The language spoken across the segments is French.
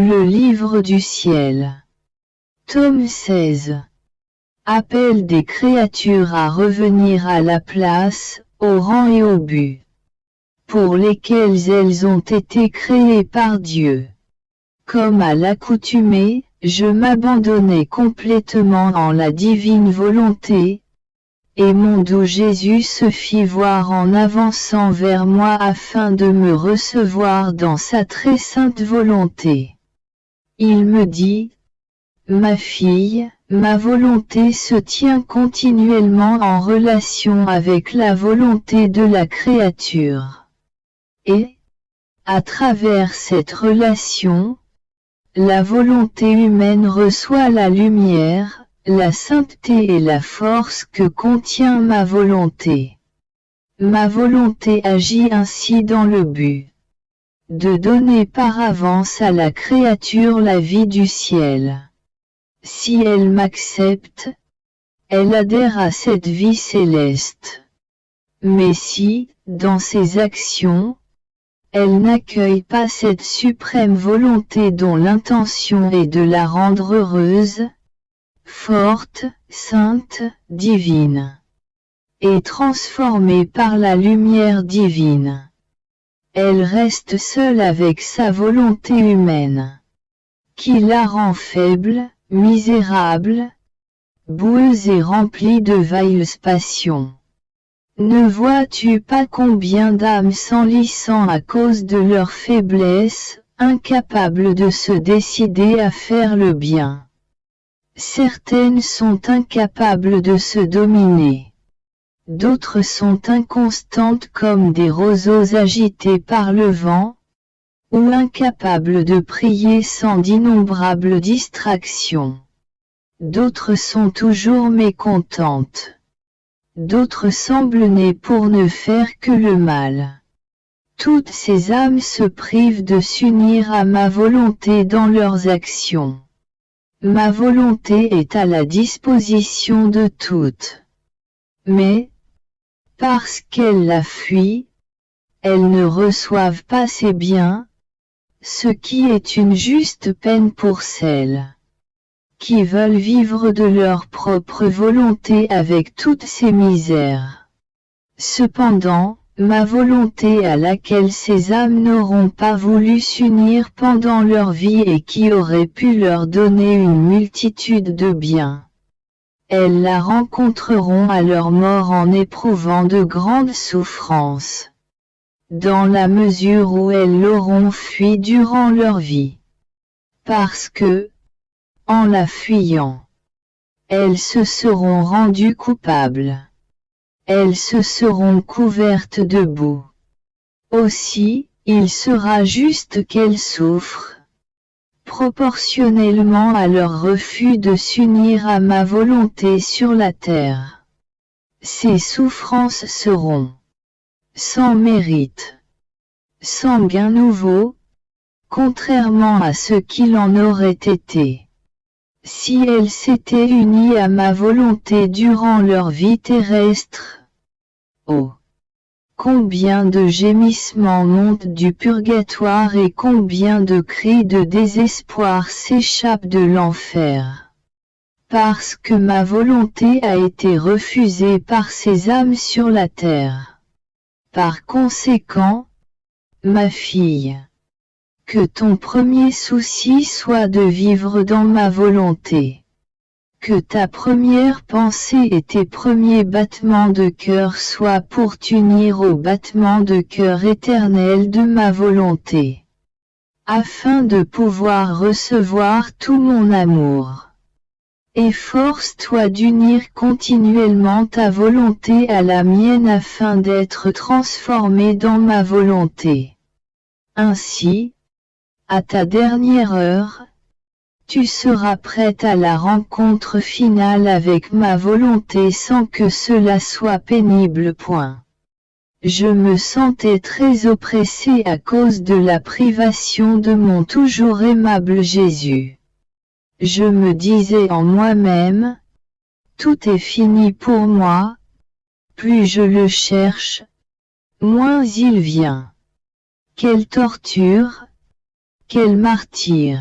Le livre du ciel. Tome 16. Appel des créatures à revenir à la place, au rang et au but, pour lesquels elles ont été créées par Dieu. Comme à l'accoutumée, je m'abandonnai complètement en la divine volonté, et mon doux Jésus se fit voir en avançant vers moi afin de me recevoir dans sa très sainte volonté. Il me dit, « Ma fille, ma volonté se tient continuellement en relation avec la volonté de la créature. Et, à travers cette relation, la volonté humaine reçoit la lumière, la sainteté et la force que contient ma volonté. Ma volonté agit ainsi dans le but de donner par avance à la créature la vie du ciel. Si elle m'accepte, elle adhère à cette vie céleste. Mais si, dans ses actions, elle n'accueille pas cette suprême volonté dont l'intention est de la rendre heureuse, forte, sainte, divine, et transformée par la lumière divine, elle reste seule avec sa volonté humaine, qui la rend faible, misérable, boueuse et remplie de vaines passions. Ne vois-tu pas combien d'âmes s'enlissant à cause de leur faiblesse, incapables de se décider à faire le bien? Certaines sont incapables de se dominer. D'autres sont inconstantes comme des roseaux agités par le vent, ou incapables de prier sans d'innombrables distractions. D'autres sont toujours mécontentes. D'autres semblent nées pour ne faire que le mal. Toutes ces âmes se privent de s'unir à ma volonté dans leurs actions. Ma volonté est à la disposition de toutes. Mais, parce qu'elles la fuient, elles ne reçoivent pas ses biens, ce qui est une juste peine pour celles qui veulent vivre de leur propre volonté avec toutes ces misères. Cependant, ma volonté à laquelle ces âmes n'auront pas voulu s'unir pendant leur vie et qui aurait pu leur donner une multitude de biens, elles la rencontreront à leur mort en éprouvant de grandes souffrances, dans la mesure où elles l'auront fui durant leur vie. Parce que, en la fuyant, elles se seront rendues coupables. Elles se seront couvertes de boue. Aussi, il sera juste qu'elles souffrent, proportionnellement à leur refus de s'unir à ma volonté sur la terre. Ces souffrances seront sans mérite, sans gain nouveau, contrairement à ce qu'il en aurait été si elles s'étaient unies à ma volonté durant leur vie terrestre. Oh! Combien de gémissements montent du purgatoire et combien de cris de désespoir s'échappent de l'enfer. Parce que ma volonté a été refusée par ces âmes sur la terre. Par conséquent, ma fille, que ton premier souci soit de vivre dans ma volonté. Que ta première pensée et tes premiers battements de cœur soient pour t'unir au battement de cœur éternel de ma volonté, afin de pouvoir recevoir tout mon amour. Efforce-toi d'unir continuellement ta volonté à la mienne afin d'être transformé dans ma volonté. Ainsi, à ta dernière heure, tu seras prête à la rencontre finale avec ma volonté sans que cela soit pénible. Je me sentais très oppressée à cause de la privation de mon toujours aimable Jésus. Je me disais en moi-même, tout est fini pour moi, plus je le cherche, moins il vient. Quelle torture! quel martyr!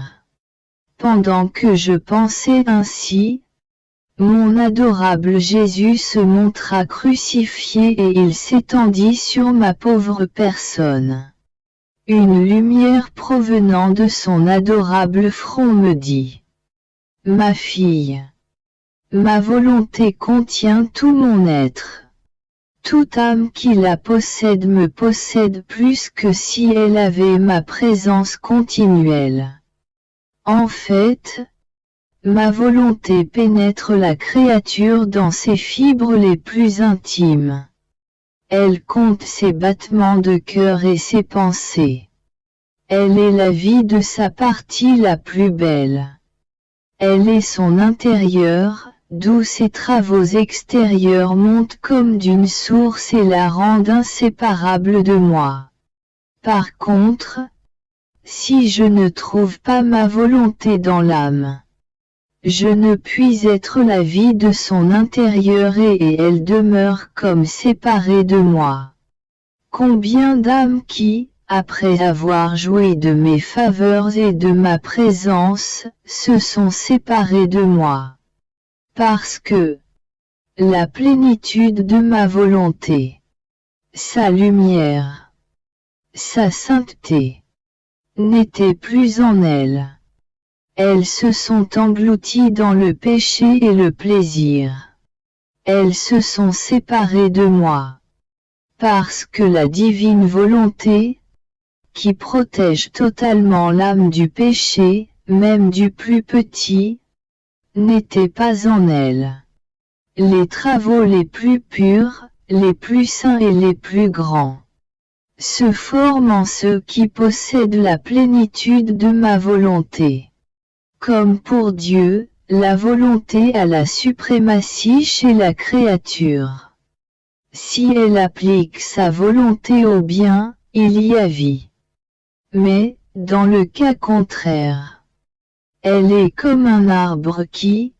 Pendant que je pensais ainsi, mon adorable Jésus se montra crucifié et il s'étendit sur ma pauvre personne. Une lumière provenant de son adorable front me dit: Ma fille, ma volonté contient tout mon être. Toute âme qui la possède me possède plus que si elle avait ma présence continuelle. En fait, ma volonté pénètre la créature dans ses fibres les plus intimes. Elle compte ses battements de cœur et ses pensées. Elle est la vie de sa partie la plus belle. Elle est son intérieur, d'où ses travaux extérieurs montent comme d'une source et la rendent inséparable de moi. Par contre, si je ne trouve pas ma volonté dans l'âme, je ne puis être la vie de son intérieur et elle demeure comme séparée de moi. Combien d'âmes qui, après avoir joui de mes faveurs et de ma présence, se sont séparées de moi. Parce que la plénitude de ma volonté, sa lumière, sa sainteté, n'était plus en elles. Elles se sont englouties dans le péché et le plaisir. Elles se sont séparées de moi. Parce que la divine volonté, qui protège totalement l'âme du péché, même du plus petit, n'était pas en elles. Les travaux les plus purs, les plus saints et les plus grands, se forment en ceux qui possèdent la plénitude de ma volonté. Comme pour Dieu, la volonté a la suprématie chez la créature. Si elle applique sa volonté au bien, il y a vie. Mais, dans le cas contraire, elle est comme un arbre qui,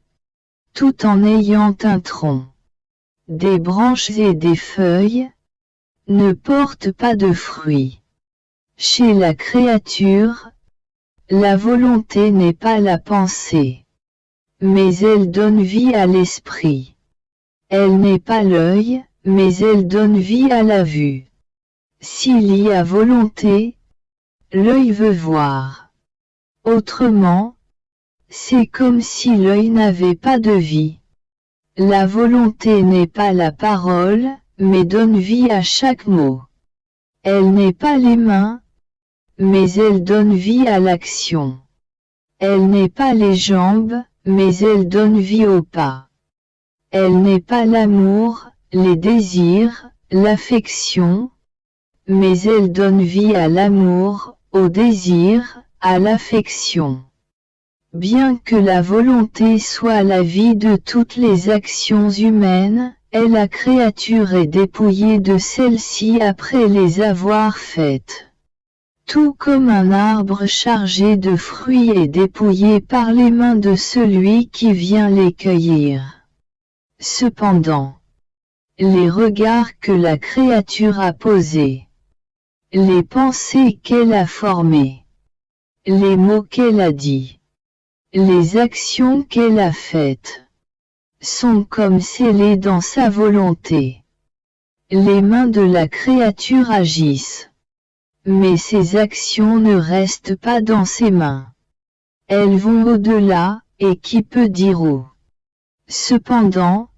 tout en ayant un tronc, des branches et des feuilles, ne porte pas de fruits. Chez la créature, la volonté n'est pas la pensée, mais elle donne vie à l'esprit. Elle n'est pas l'œil, mais elle donne vie à la vue. S'il y a volonté, l'œil veut voir. Autrement, c'est comme si l'œil n'avait pas de vie. La volonté n'est pas la parole, mais donne vie à chaque mot. Elle n'est pas les mains, mais elle donne vie à l'action. Elle n'est pas les jambes, mais elle donne vie au pas. Elle n'est pas l'amour, les désirs, l'affection, mais elle donne vie à l'amour, au désir, à l'affection. Bien que la volonté soit la vie de toutes les actions humaines, la créature est dépouillée de celles-ci après les avoir faites. Tout comme un arbre chargé de fruits est dépouillé par les mains de celui qui vient les cueillir. Cependant, les regards que la créature a posés, les pensées qu'elle a formées, les mots qu'elle a dits, les actions qu'elle a faites, sont comme scellés dans sa volonté. Les mains de la créature agissent. Mais ces actions ne restent pas dans ses mains. Elles vont au-delà, et qui peut dire où? Cependant,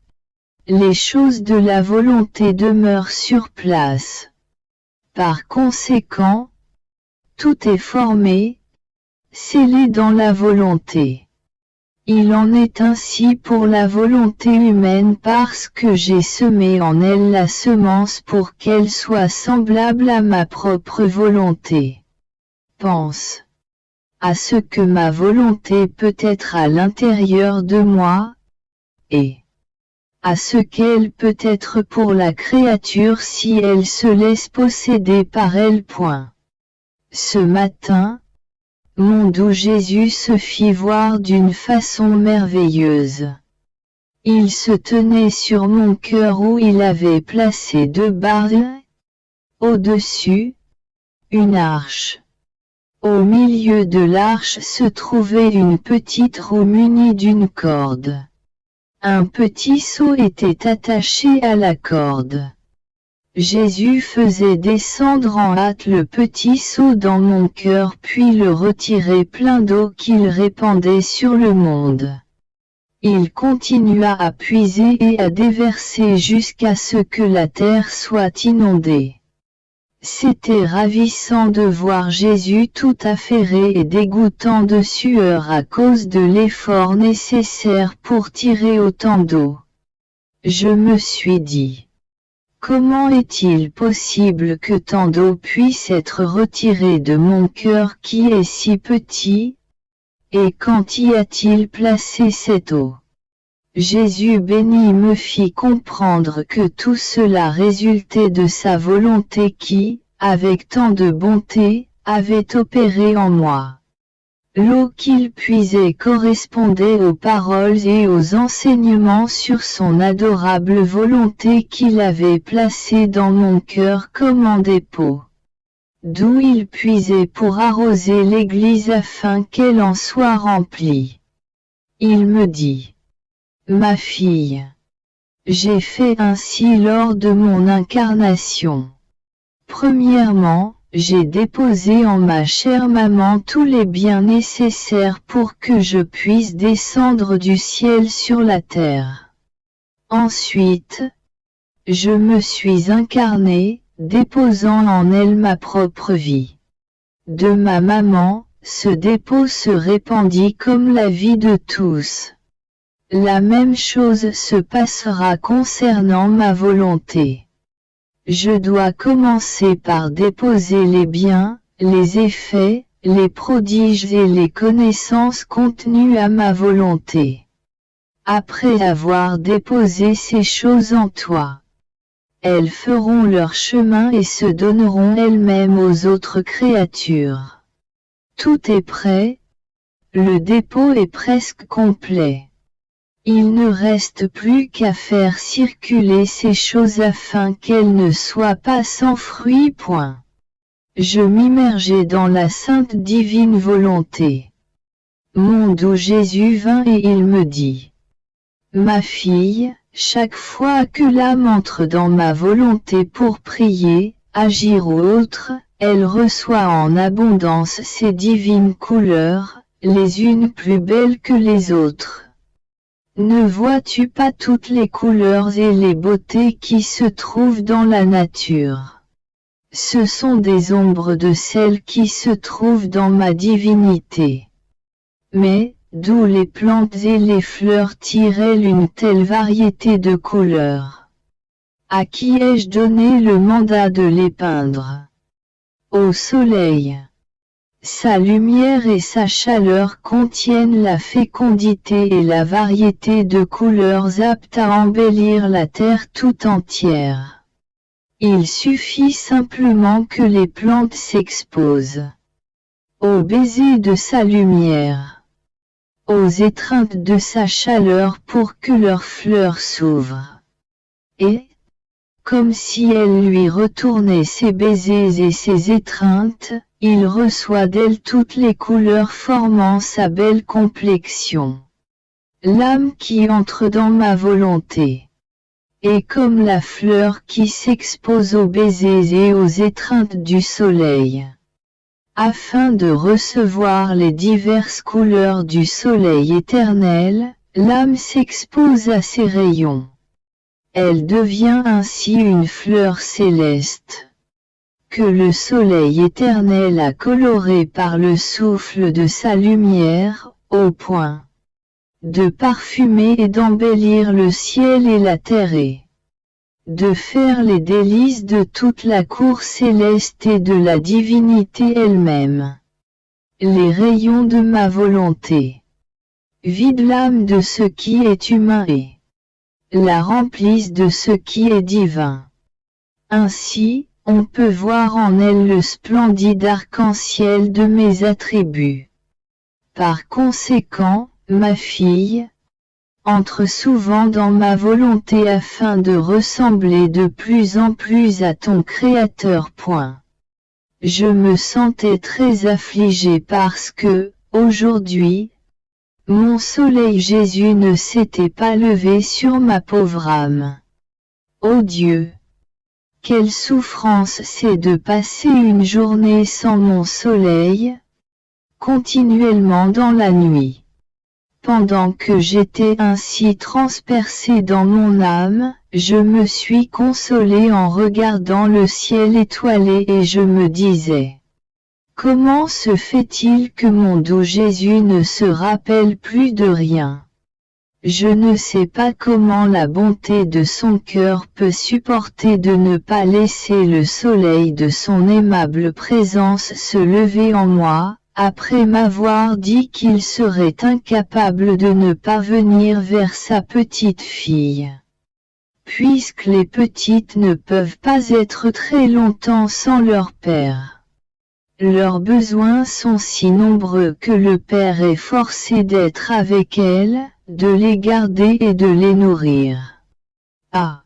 les choses de la volonté demeurent sur place. Par conséquent, tout est formé, scellé dans la volonté. Il en est ainsi pour la volonté humaine parce que j'ai semé en elle la semence pour qu'elle soit semblable à ma propre volonté. Pense à ce que ma volonté peut être à l'intérieur de moi, et à ce qu'elle peut être pour la créature si elle se laisse posséder par elle. Ce matin, mon doux Jésus se fit voir d'une façon merveilleuse. Il se tenait sur mon cœur où il avait placé 2 barres, au-dessus, une arche. Au milieu de l'arche se trouvait une petite roue munie d'une corde. Un petit seau était attaché à la corde. Jésus faisait descendre en hâte le petit seau dans mon cœur puis le retirait plein d'eau qu'il répandait sur le monde. Il continua à puiser et à déverser jusqu'à ce que la terre soit inondée. C'était ravissant de voir Jésus tout affairé et dégoûtant de sueur à cause de l'effort nécessaire pour tirer autant d'eau. Je me suis dit, comment est-il possible que tant d'eau puisse être retirée de mon cœur qui est si petit? Et quand y a-t-il placé cette eau? Jésus béni me fit comprendre que tout cela résultait de sa volonté qui, avec tant de bonté, avait opéré en moi. L'eau qu'il puisait correspondait aux paroles et aux enseignements sur son adorable volonté qu'il avait placée dans mon cœur comme en dépôt. D'où il puisait pour arroser l'Église afin qu'elle en soit remplie. Il me dit, ma fille, j'ai fait ainsi lors de mon incarnation. Premièrement, j'ai déposé en ma chère maman tous les biens nécessaires pour que je puisse descendre du ciel sur la terre. Ensuite, je me suis incarné, déposant en elle ma propre vie. De ma maman, ce dépôt se répandit comme la vie de tous. La même chose se passera concernant ma volonté. Je dois commencer par déposer les biens, les effets, les prodiges et les connaissances contenues à ma volonté. Après avoir déposé ces choses en toi, elles feront leur chemin et se donneront elles-mêmes aux autres créatures. Tout est prêt, le dépôt est presque complet. Il ne reste plus qu'à faire circuler ces choses afin qu'elles ne soient pas sans fruit. Je m'immergeai dans la sainte divine volonté. Monde où Jésus vint et il me dit, ma fille, chaque fois que l'âme entre dans ma volonté pour prier, agir ou autre, elle reçoit en abondance ces divines couleurs, les unes plus belles que les autres. Ne vois-tu pas toutes les couleurs et les beautés qui se trouvent dans la nature? Ce sont des ombres de celles qui se trouvent dans ma divinité. Mais, d'où les plantes et les fleurs tirent-elles une telle variété de couleurs? À qui ai-je donné le mandat de les peindre? Au soleil. Sa lumière et sa chaleur contiennent la fécondité et la variété de couleurs aptes à embellir la terre tout entière. Il suffit simplement que les plantes s'exposent au baiser de sa lumière, aux étreintes de sa chaleur pour que leurs fleurs s'ouvrent. Et, comme si elle lui retournait ses baisers et ses étreintes, il reçoit d'elle toutes les couleurs formant sa belle complexion. L'âme qui entre dans ma volonté est comme la fleur qui s'expose aux baisers et aux étreintes du soleil. Afin de recevoir les diverses couleurs du soleil éternel, l'âme s'expose à ses rayons. Elle devient ainsi une fleur céleste, que le soleil éternel a coloré par le souffle de sa lumière, au point de parfumer et d'embellir le ciel et la terre et de faire les délices de toute la cour céleste et de la divinité elle-même. Les rayons de ma volonté vident l'âme de ce qui est humain et la remplissent de ce qui est divin. Ainsi, on peut voir en elle le splendide arc-en-ciel de mes attributs. Par conséquent, ma fille, entre souvent dans ma volonté afin de ressembler de plus en plus à ton Créateur. je me sentais très affligé parce que, aujourd'hui, mon soleil Jésus ne s'était pas levé sur ma pauvre âme. Ô Dieu! Quelle souffrance c'est de passer une journée sans mon soleil, continuellement dans la nuit. Pendant que j'étais ainsi transpercé dans mon âme, je me suis consolé en regardant le ciel étoilé et je me disais: comment se fait-il que mon doux Jésus ne se rappelle plus de rien? Je ne sais pas comment la bonté de son cœur peut supporter de ne pas laisser le soleil de son aimable présence se lever en moi, après m'avoir dit qu'il serait incapable de ne pas venir vers sa petite fille. Puisque les petites ne peuvent pas être très longtemps sans leur père. Leurs besoins sont si nombreux que le père est forcé d'être avec elles, de les garder et de les nourrir. Ah!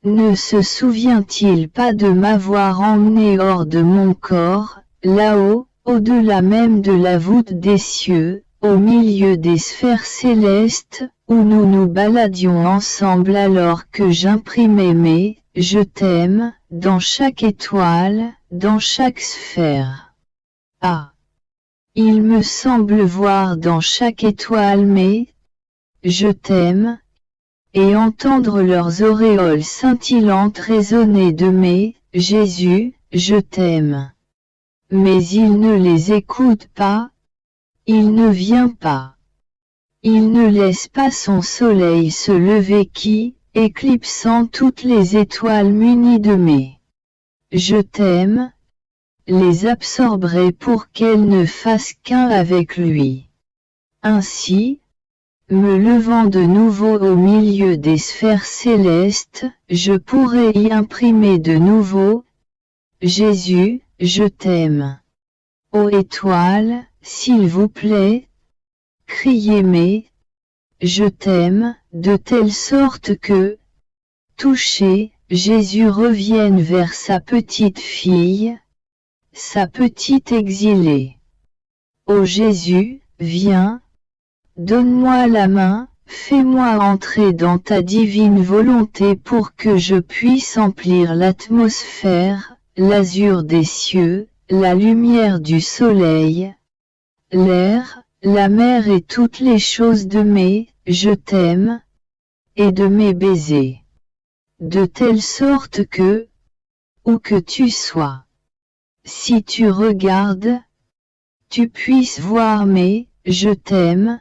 Ne se souvient-il pas de m'avoir emmené hors de mon corps, là-haut, au-delà même de la voûte des cieux, au milieu des sphères célestes, où nous nous baladions ensemble alors que j'imprimais mes « je t'aime » dans chaque étoile, dans chaque sphère. Ah! Il me semble voir dans chaque étoile mes « je t'aime » et entendre leurs auréoles scintillantes résonner de mes « Jésus, je t'aime ». Mais il ne les écoute pas, il ne vient pas. Il ne laisse pas son soleil se lever qui, éclipsant toutes les étoiles munies de mes « je t'aime », les absorberait pour qu'elles ne fassent qu'un avec lui. Ainsi, me levant de nouveau au milieu des sphères célestes, je pourrais y imprimer de nouveau « Jésus, je t'aime ». Ô étoiles, s'il vous plaît, criez mes « je t'aime » de telle sorte que, touché, Jésus revienne vers sa petite fille, sa petite exilée. Ô Jésus, viens, donne-moi la main, fais-moi entrer dans ta divine volonté pour que je puisse emplir l'atmosphère, l'azur des cieux, la lumière du soleil, l'air, la mer et toutes les choses de mes « je t'aime » et de mes baisers. De telle sorte que, où que tu sois, si tu regardes, tu puisses voir mes « je t'aime »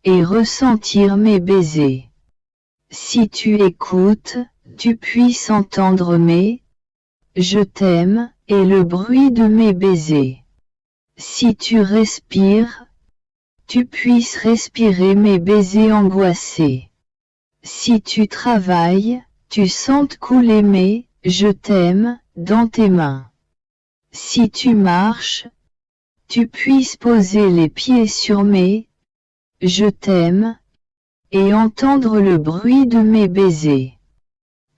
et ressentir mes baisers. Si tu écoutes, tu puisses entendre mes « je t'aime » et le bruit de mes baisers. Si tu respires, tu puisses respirer mes baisers angoissés. Si tu travailles, tu sentes couler mes « je t'aime » dans tes mains. Si tu marches, tu puisses poser les pieds sur mes « je t'aime » et entendre le bruit de mes baisers.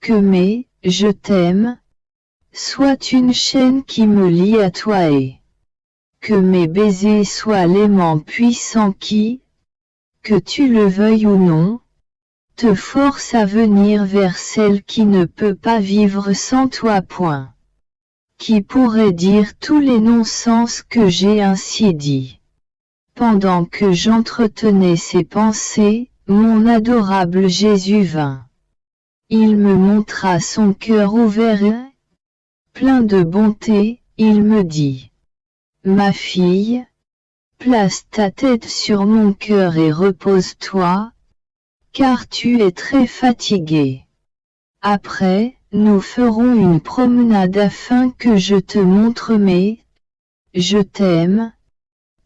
Que mes « je t'aime » soient une chaîne qui me lie à toi et que mes baisers soient l'aimant puissant qui, que tu le veuilles ou non, te force à venir vers celle qui ne peut pas vivre sans toi. Point. Qui pourrait dire tous les non-sens que j'ai ainsi dit. Pendant que j'entretenais ces pensées, mon adorable Jésus vint. Il me montra son cœur ouvert et, plein de bonté, il me dit: ma fille, place ta tête sur mon cœur et repose-toi, car tu es très fatiguée. Après, nous ferons une promenade afin que je te montre mes « je t'aime »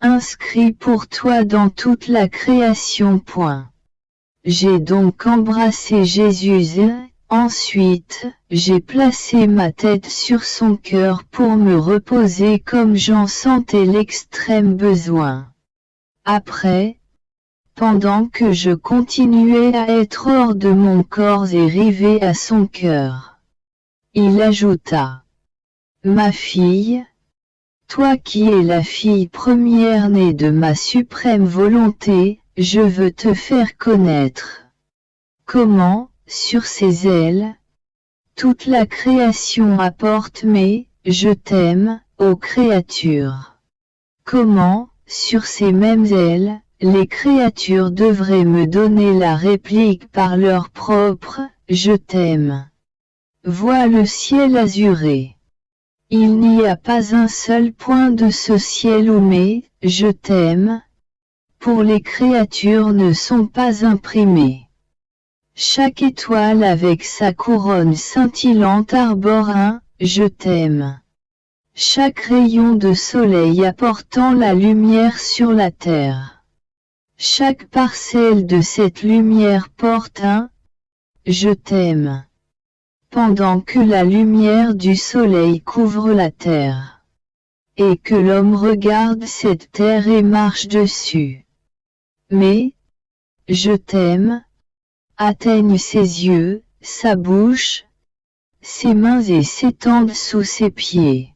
inscrits pour toi dans toute la création. Point. J'ai donc embrassé Jésus et, ensuite, j'ai placé ma tête sur son cœur pour me reposer comme j'en sentais l'extrême besoin. Après, pendant que je continuais à être hors de mon corps et rivé à son cœur, il ajouta: ma fille, Toi qui es la fille première-née de ma suprême volonté, je veux te faire connaître. Comment, sur ses ailes, toute la création apporte mes « je t'aime » aux créatures. Comment, sur ces mêmes ailes, les créatures devraient me donner la réplique par leur propre « je t'aime ». Vois le ciel azuré. Il n'y a pas un seul point de ce ciel où mes « je t'aime » pour les créatures ne sont pas imprimés. Chaque étoile avec sa couronne scintillante arbore un « je t'aime ». Chaque rayon de soleil apportant la lumière sur la terre. Chaque parcelle de cette lumière porte un « je t'aime ». Pendant que la lumière du soleil couvre la terre. Et que l'homme regarde cette terre et marche dessus. Mais, je t'aime, atteigne ses yeux, sa bouche, ses mains et s'étendent sous ses pieds.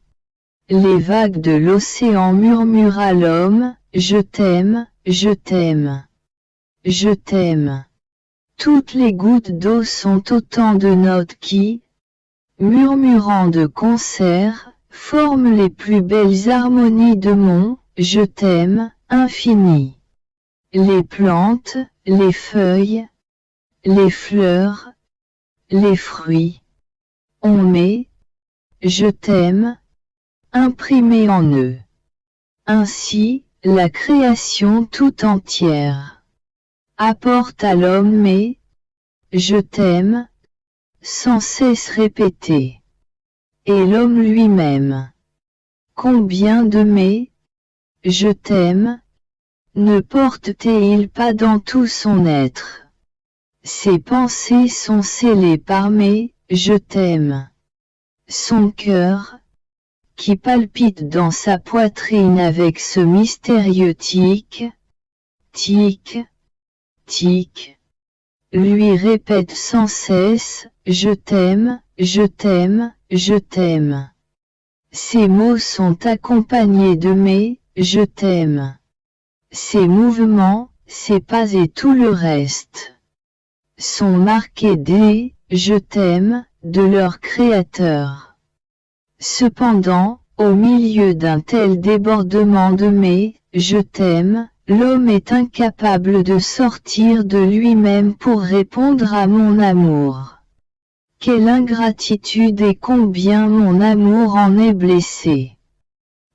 Les vagues de l'océan murmurent à l'homme, je t'aime, je t'aime. Je t'aime. Toutes les gouttes d'eau sont autant de notes qui, murmurant de concert, forment les plus belles harmonies de mon « je t'aime » infini. Les plantes, les feuilles, les fleurs, les fruits, ont mes « je t'aime » imprimés en eux. Ainsi, la création tout entière apporte à l'homme mes « je t'aime » sans cesse répétés. Et l'homme lui-même. Combien de mes « je t'aime » ne porte-t-il pas dans tout son être? Ses pensées sont scellées par mes « je t'aime ». Son cœur, qui palpite dans sa poitrine avec ce mystérieux tic, tic, tic, lui répète sans cesse « je t'aime, je t'aime, je t'aime ». Ces mots sont accompagnés de mes « je t'aime ». Ces mouvements, ces pas et tout le reste sont marqués des « je t'aime » de leur créateur. Cependant, au milieu d'un tel débordement de mes « je t'aime », l'homme est incapable de sortir de lui-même pour répondre à mon amour. Quelle ingratitude et combien mon amour en est blessé.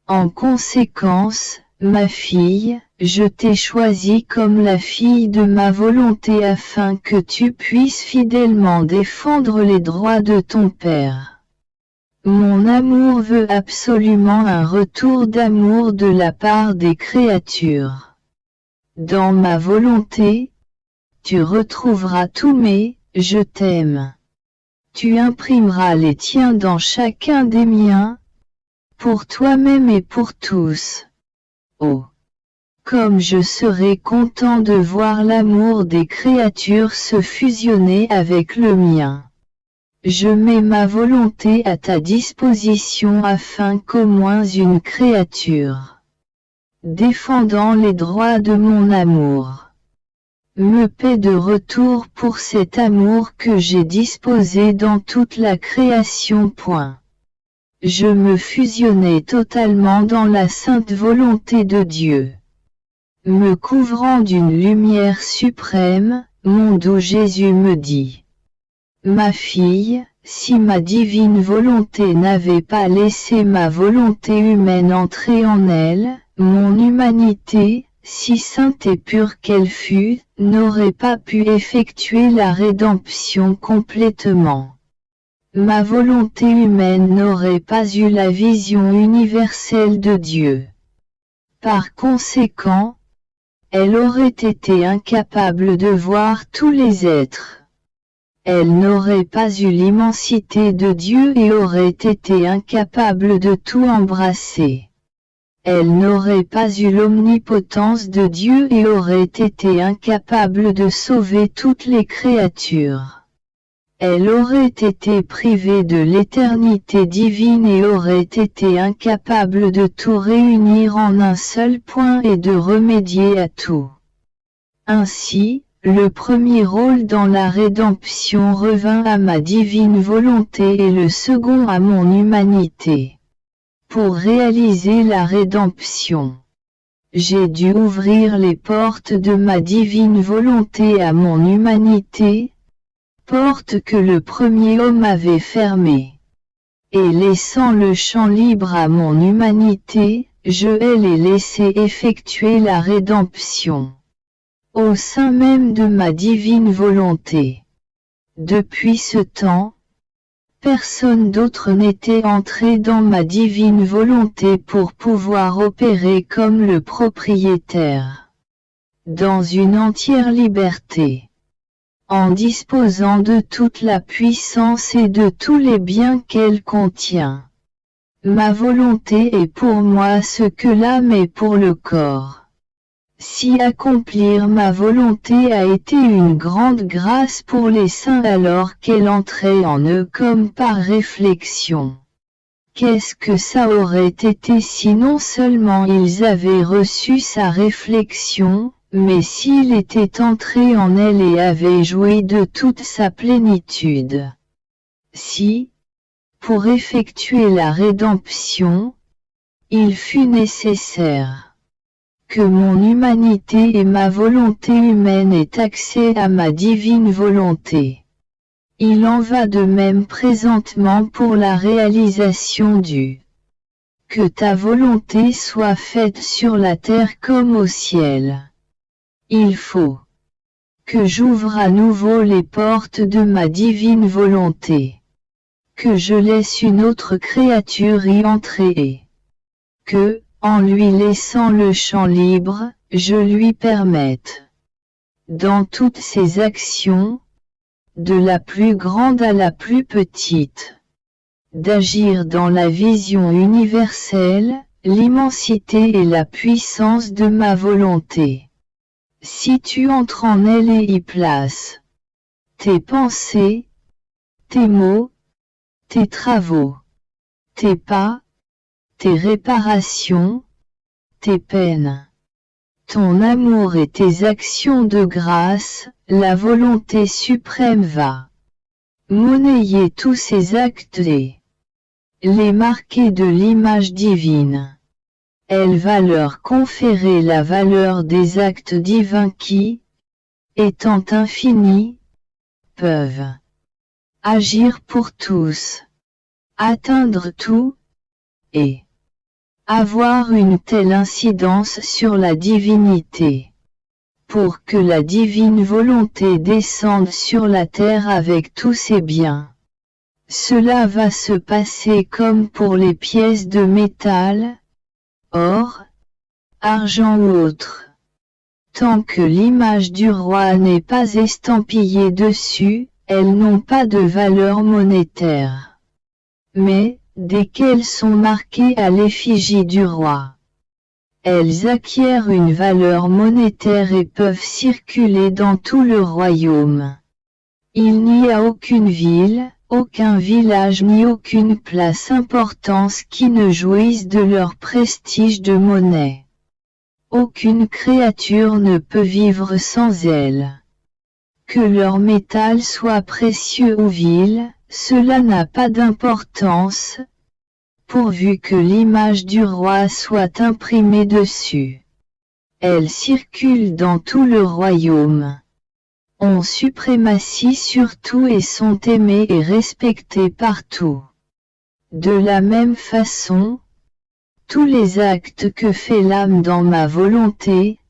En conséquence, ma fille, je t'ai choisie comme la fille de ma volonté afin que tu puisses fidèlement défendre les droits de ton père. Mon amour veut absolument un retour d'amour de la part des créatures. Dans ma volonté, tu retrouveras tous mes « je t'aime ». Tu imprimeras les tiens dans chacun des miens, pour toi-même et pour tous. Oh! Comme je serais content de voir l'amour des créatures se fusionner avec le mien. Je mets ma volonté à ta disposition afin qu'au moins une créature, défendant les droits de mon amour, me paie de retour pour cet amour que j'ai disposé dans toute la création. Point. Je me fusionnais totalement dans la sainte volonté de Dieu, me couvrant d'une lumière suprême, mon doux Jésus me dit. Ma fille, si ma divine volonté n'avait pas laissé ma volonté humaine entrer en elle, mon humanité, si sainte et pure qu'elle fût, n'aurait pas pu effectuer la rédemption complètement. Ma volonté humaine n'aurait pas eu la vision universelle de Dieu. Par conséquent, elle aurait été incapable de voir tous les êtres. Elle n'aurait pas eu l'immensité de Dieu et aurait été incapable de tout embrasser. Elle n'aurait pas eu l'omnipotence de Dieu et aurait été incapable de sauver toutes les créatures. elle aurait été privée de l'éternité divine et aurait été incapable de tout réunir en un seul point et de remédier à tout. Ainsi, le premier rôle dans la rédemption revint à ma divine volonté et le second à mon humanité. Pour réaliser la rédemption, j'ai dû ouvrir les portes de ma divine volonté à mon humanité, portes que le premier homme avait fermées. Et laissant le champ libre à mon humanité, je l'ai laissé effectuer la rédemption. Au sein même de ma divine volonté. Depuis ce temps, personne d'autre n'était entré dans ma divine volonté pour pouvoir opérer comme le propriétaire. Dans une entière liberté. En disposant de toute la puissance et de tous les biens qu'elle contient. Ma volonté est pour moi ce que l'âme est pour le corps. Si accomplir ma volonté a été une grande grâce pour les saints alors qu'elle entrait en eux comme par réflexion. Qu'est-ce que ça aurait été si non seulement ils avaient reçu sa réflexion, mais s'il était entré en elle et avait joui de toute sa plénitude. Si, pour effectuer la rédemption, il fut nécessaire que mon humanité et ma volonté humaine aient accès à ma divine volonté. Il en va de même présentement pour la réalisation du « que ta volonté soit faite sur la terre comme au ciel ». Il faut que j'ouvre à nouveau les portes de ma divine volonté, que je laisse une autre créature y entrer et que, en lui laissant le champ libre, je lui permette, dans toutes ses actions, de la plus grande à la plus petite, d'agir dans la vision universelle, l'immensité et la puissance de ma volonté. Si tu entres en elle et y places tes pensées, tes mots, tes travaux, tes pas, tes réparations, tes peines, ton amour et tes actions de grâce, la volonté suprême va monnayer tous ces actes et les marquer de l'image divine. Elle va leur conférer la valeur des actes divins qui, étant infinis, peuvent agir pour tous, atteindre tout, et avoir une telle incidence sur la divinité, pour que la divine volonté descende sur la terre avec tous ses biens. Cela va se passer comme pour les pièces de métal, or, argent ou autre. Tant que l'image du roi n'est pas estampillée dessus, elles n'ont pas de valeur monétaire. Mais, dès qu'elles sont marquées à l'effigie du roi, elles acquièrent une valeur monétaire et peuvent circuler dans tout le royaume. Il n'y a aucune ville, aucun village ni aucune place importante qui ne jouisse de leur prestige de monnaie. Aucune créature ne peut vivre sans elle. Que leur métal soit précieux ou vil, cela n'a pas d'importance, pourvu que l'image du roi soit imprimée dessus. Elle circule dans tout le royaume. Ont suprématie sur tout et sont aimés et respectés partout. De la même façon, tous les actes que fait l'âme dans ma volonté,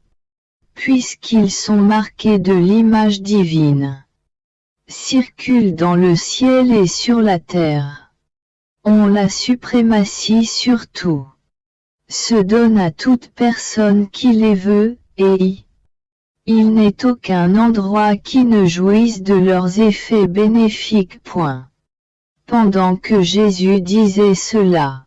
puisqu'ils sont marqués de l'image divine, circulent dans le ciel et sur la terre, ont la suprématie sur tout, se donnent à toute personne qui les veut, et il n'est aucun endroit qui ne jouisse de leurs effets bénéfiques. Pendant que Jésus disait cela,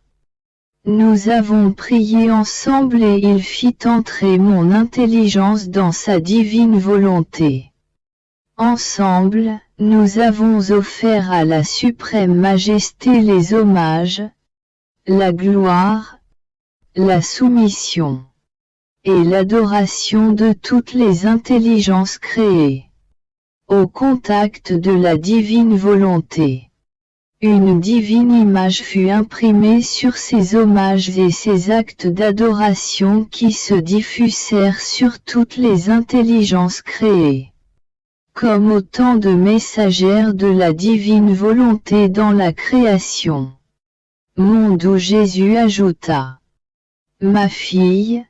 nous avons prié ensemble et il fit entrer mon intelligence dans sa divine volonté. Ensemble, nous avons offert à la suprême majesté les hommages, la gloire, la soumission et l'adoration de toutes les intelligences créées. Au contact de la divine volonté, une divine image fut imprimée sur ces hommages et ces actes d'adoration qui se diffusèrent sur toutes les intelligences créées, comme autant de messagères de la divine volonté dans la création. Monde où Jésus ajouta: Ma fille,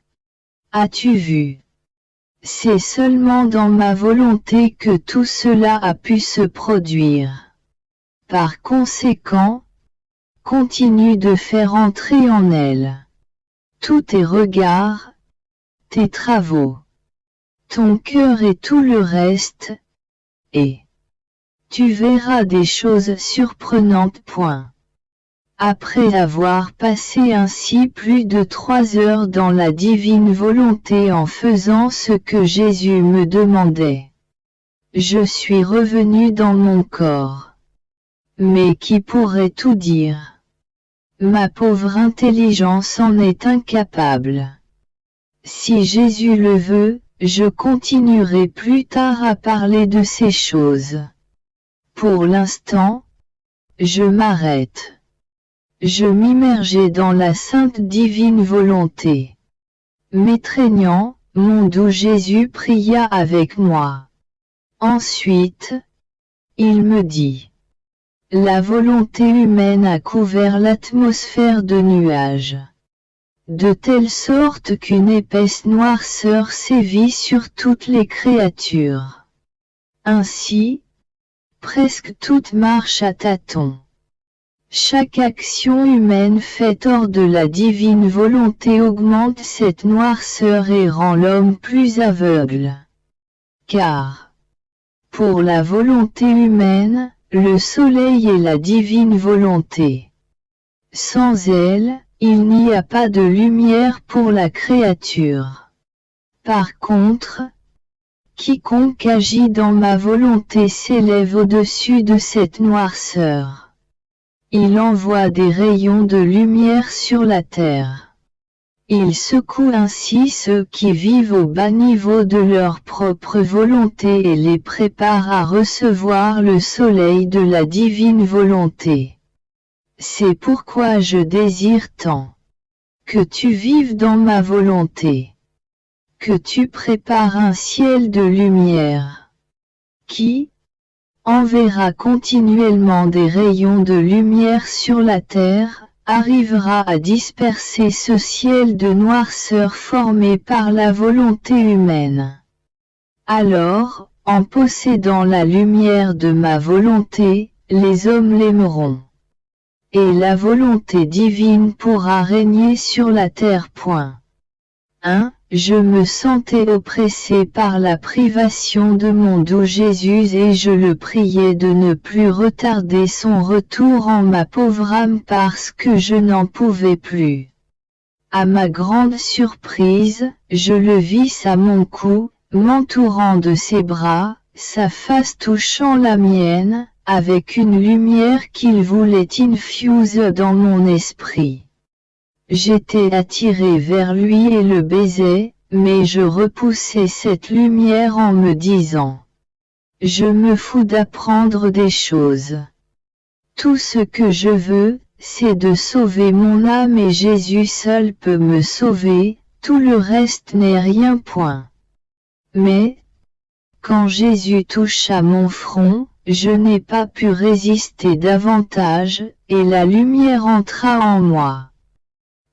as-tu vu? C'est seulement dans ma volonté que tout cela a pu se produire. Par conséquent, continue de faire entrer en elle tous tes regards, tes travaux, ton cœur et tout le reste, et tu verras des choses surprenantes. Après avoir passé ainsi plus de 3 heures dans la divine volonté en faisant ce que Jésus me demandait, je suis revenu dans mon corps. Mais qui pourrait tout dire? Ma pauvre intelligence en est incapable. Si Jésus le veut, je continuerai plus tard à parler de ces choses. Pour l'instant, je m'arrête. Je m'immergeais dans la sainte divine volonté. M'étreignant, mon doux Jésus pria avec moi. Ensuite, il me dit: La volonté humaine a couvert l'atmosphère de nuages, de telle sorte qu'une épaisse noirceur sévit sur toutes les créatures. Ainsi, presque toute marche à tâtons. Chaque action humaine faite hors de la divine volonté augmente cette noirceur et rend l'homme plus aveugle. Car, pour la volonté humaine, le soleil est la divine volonté. Sans elle, il n'y a pas de lumière pour la créature. Par contre, quiconque agit dans ma volonté s'élève au-dessus de cette noirceur. Il envoie des rayons de lumière sur la terre. Il secoue ainsi ceux qui vivent au bas niveau de leur propre volonté et les prépare à recevoir le soleil de la divine volonté. C'est pourquoi je désire tant que tu vives dans ma volonté, que tu prépares un ciel de lumière, qui enverra continuellement des rayons de lumière sur la terre, arrivera à disperser ce ciel de noirceur formé par la volonté humaine. Alors, en possédant la lumière de ma volonté, les hommes l'aimeront. Et la volonté divine pourra régner sur la terre. 1. Je me sentais oppressé par la privation de mon doux Jésus et je le priais de ne plus retarder son retour en ma pauvre âme parce que je n'en pouvais plus. À ma grande surprise, je le vis à mon cou, m'entourant de ses bras, sa face touchant la mienne, avec une lumière qu'il voulait infuser dans mon esprit. J'étais attiré vers lui et le baisais, mais je repoussais cette lumière en me disant: Je me fous d'apprendre des choses. Tout ce que je veux, c'est de sauver mon âme et Jésus seul peut me sauver, tout le reste n'est rien. Mais, quand Jésus toucha mon front, je n'ai pas pu résister davantage, et la lumière entra en moi.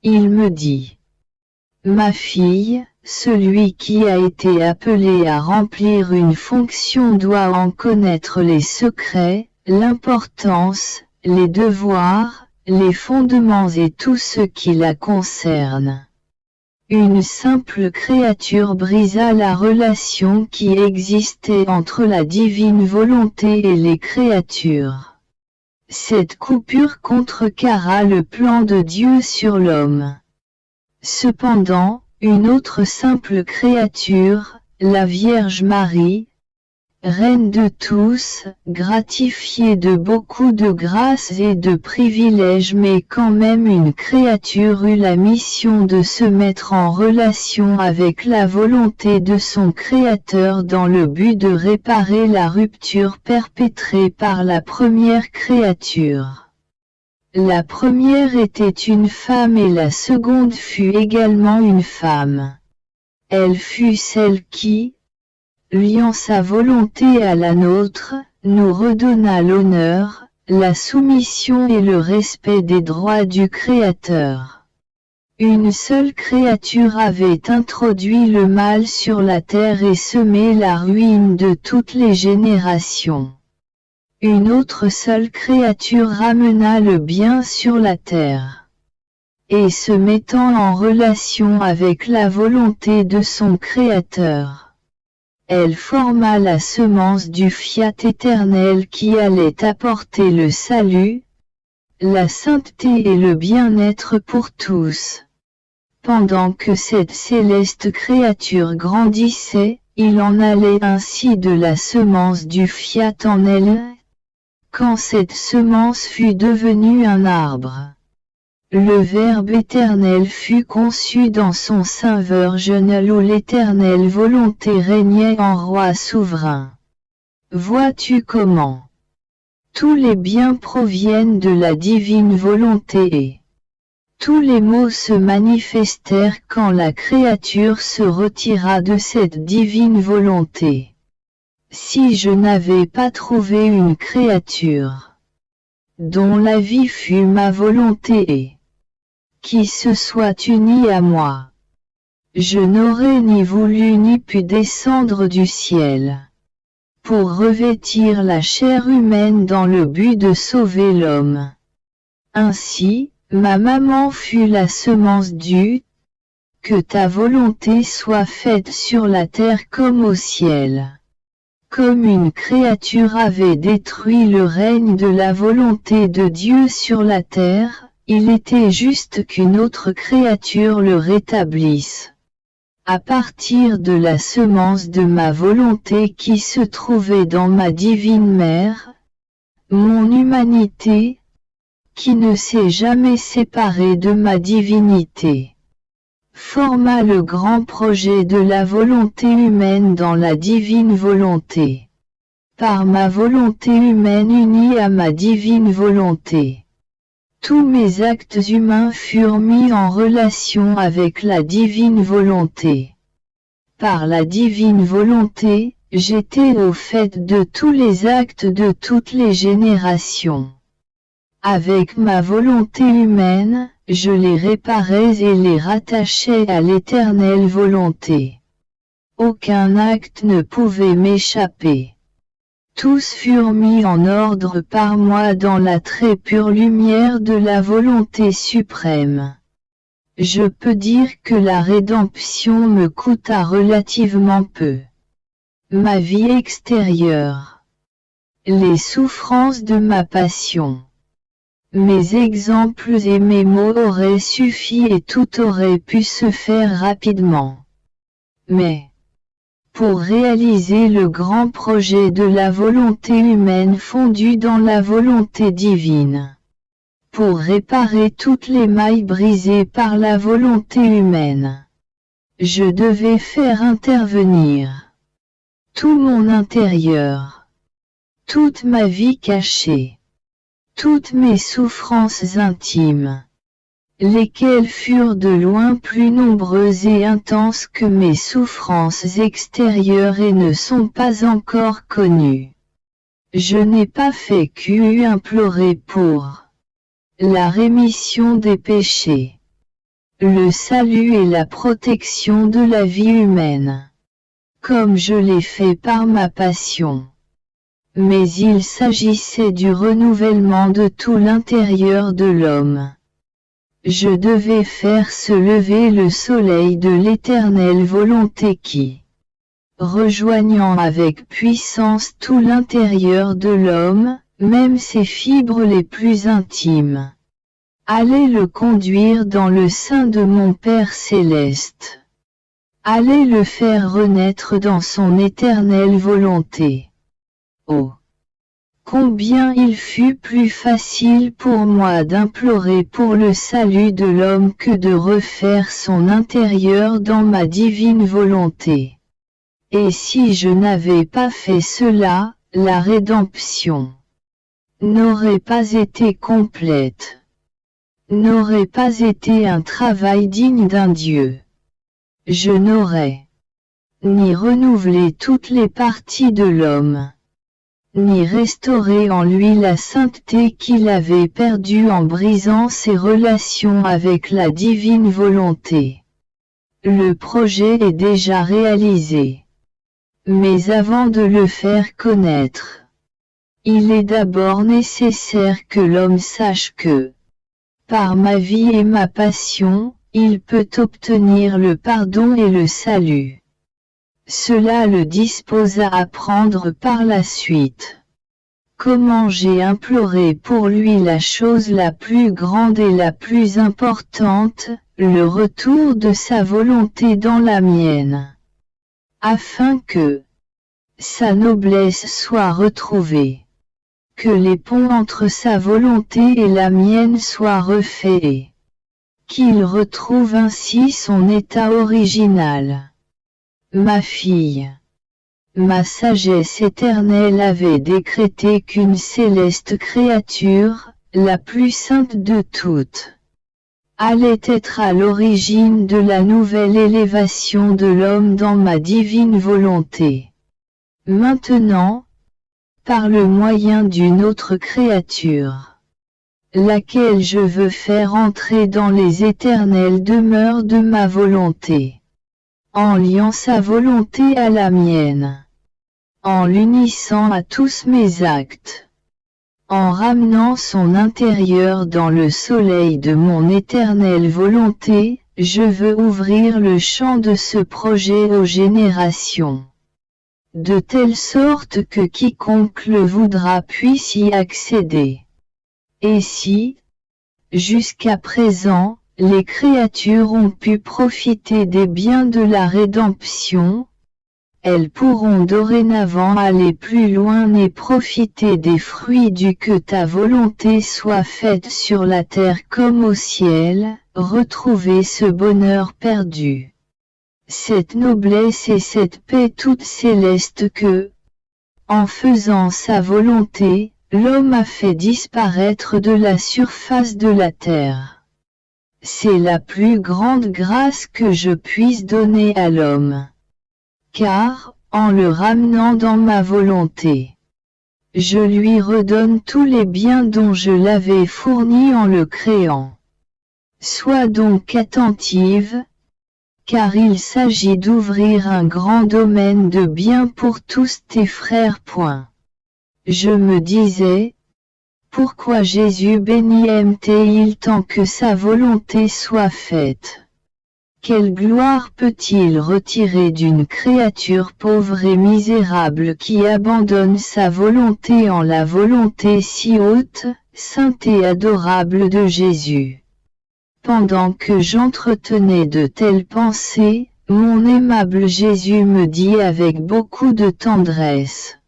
Il me dit: Ma fille, celui qui a été appelé à remplir une fonction doit en connaître les secrets, l'importance, les devoirs, les fondements et tout ce qui la concerne. Une simple créature brisa la relation qui existait entre la divine volonté et les créatures. Cette coupure contrecarra le plan de Dieu sur l'homme. Cependant, une autre simple créature, la Vierge Marie, reine de tous, gratifiée de beaucoup de grâces et de privilèges, mais quand même une créature eut la mission de se mettre en relation avec la volonté de son Créateur dans le but de réparer la rupture perpétrée par la première créature. La première était une femme et la seconde fut également une femme. Elle fut celle qui, liant sa volonté à la nôtre, nous redonna l'honneur, la soumission et le respect des droits du Créateur. Une seule créature avait introduit le mal sur la terre et semé la ruine de toutes les générations. Une autre seule créature ramena le bien sur la terre. Et se mettant en relation avec la volonté de son Créateur, elle forma la semence du fiat éternel qui allait apporter le salut, la sainteté et le bien-être pour tous. Pendant que cette céleste créature grandissait, il en allait ainsi de la semence du fiat en elle. Quand cette semence fut devenue un arbre, le Verbe éternel fut conçu dans son sein virginal où l'éternelle volonté régnait en roi souverain. Vois-tu comment tous les biens proviennent de la divine volonté et tous les maux se manifestèrent quand la créature se retira de cette divine volonté. Si je n'avais pas trouvé une créature dont la vie fut ma volonté et qui se soit unie à moi, je n'aurais ni voulu ni pu descendre du ciel pour revêtir la chair humaine dans le but de sauver l'homme. Ainsi, ma maman fut la semence du « que ta volonté soit faite sur la terre comme au ciel ». Comme une créature avait détruit le règne de la volonté de Dieu sur la terre, il était juste qu'une autre créature le rétablisse. À partir de la semence de ma volonté qui se trouvait dans ma divine mère, mon humanité, qui ne s'est jamais séparée de ma divinité, forma le grand projet de la volonté humaine dans la divine volonté. Par ma volonté humaine unie à ma divine volonté, tous mes actes humains furent mis en relation avec la divine volonté. Par la divine volonté, j'étais au fait de tous les actes de toutes les générations. Avec ma volonté humaine, je les réparais et les rattachais à l'éternelle volonté. Aucun acte ne pouvait m'échapper. Tous furent mis en ordre par moi dans la très pure lumière de la volonté suprême. Je peux dire que la rédemption me coûta relativement peu. Ma vie extérieure, les souffrances de ma passion, mes exemples et mes mots auraient suffi et tout aurait pu se faire rapidement. Mais, pour réaliser le grand projet de la volonté humaine fondue dans la volonté divine, pour réparer toutes les mailles brisées par la volonté humaine, je devais faire intervenir tout mon intérieur, toute ma vie cachée, toutes mes souffrances intimes, lesquelles furent de loin plus nombreuses et intenses que mes souffrances extérieures et ne sont pas encore connues. Je n'ai pas fait qu'implorer pour la rémission des péchés, le salut et la protection de la vie humaine, comme je l'ai fait par ma passion. Mais il s'agissait du renouvellement de tout l'intérieur de l'homme. Je devais faire se lever le soleil de l'éternelle volonté qui, rejoignant avec puissance tout l'intérieur de l'homme, même ses fibres les plus intimes, allait le conduire dans le sein de mon Père céleste. Allait le faire renaître dans son éternelle volonté. Oh! Combien il fut plus facile pour moi d'implorer pour le salut de l'homme que de refaire son intérieur dans ma divine volonté. Et si je n'avais pas fait cela, la rédemption n'aurait pas été complète, n'aurait pas été un travail digne d'un Dieu. Je n'aurais ni renouvelé toutes les parties de l'homme, ni restaurer en lui la sainteté qu'il avait perdue en brisant ses relations avec la divine volonté. Le projet est déjà réalisé. Mais avant de le faire connaître, il est d'abord nécessaire que l'homme sache que, par ma vie et ma passion, il peut obtenir le pardon et le salut. Cela le dispose à apprendre par la suite comment j'ai imploré pour lui la chose la plus grande et la plus importante, le retour de sa volonté dans la mienne, afin que sa noblesse soit retrouvée, que les ponts entre sa volonté et la mienne soient refaits, qu'il retrouve ainsi son état original. Ma fille, ma sagesse éternelle avait décrété qu'une céleste créature, la plus sainte de toutes, allait être à l'origine de la nouvelle élévation de l'homme dans ma divine volonté. Maintenant, par le moyen d'une autre créature, laquelle je veux faire entrer dans les éternelles demeures de ma volonté, en liant sa volonté à la mienne, en l'unissant à tous mes actes, en ramenant son intérieur dans le soleil de mon éternelle volonté, je veux ouvrir le champ de ce projet aux générations, de telle sorte que quiconque le voudra puisse y accéder. Et si, jusqu'à présent, les créatures ont pu profiter des biens de la rédemption, elles pourront dorénavant aller plus loin et profiter des fruits du que ta volonté soit faite sur la terre comme au ciel, retrouver ce bonheur perdu, cette noblesse et cette paix toute céleste que, en faisant sa volonté, l'homme a fait disparaître de la surface de la terre. C'est la plus grande grâce que je puisse donner à l'homme. Car, en le ramenant dans ma volonté, je lui redonne tous les biens dont je l'avais fourni en le créant. Sois donc attentive, car il s'agit d'ouvrir un grand domaine de biens pour tous tes frères. Je me disais, pourquoi Jésus béni aime-t-il tant que sa volonté soit faite? Quelle gloire peut-il retirer d'une créature pauvre et misérable qui abandonne sa volonté en la volonté si haute, sainte et adorable de Jésus? Pendant que j'entretenais de telles pensées, mon aimable Jésus me dit avec beaucoup de tendresse: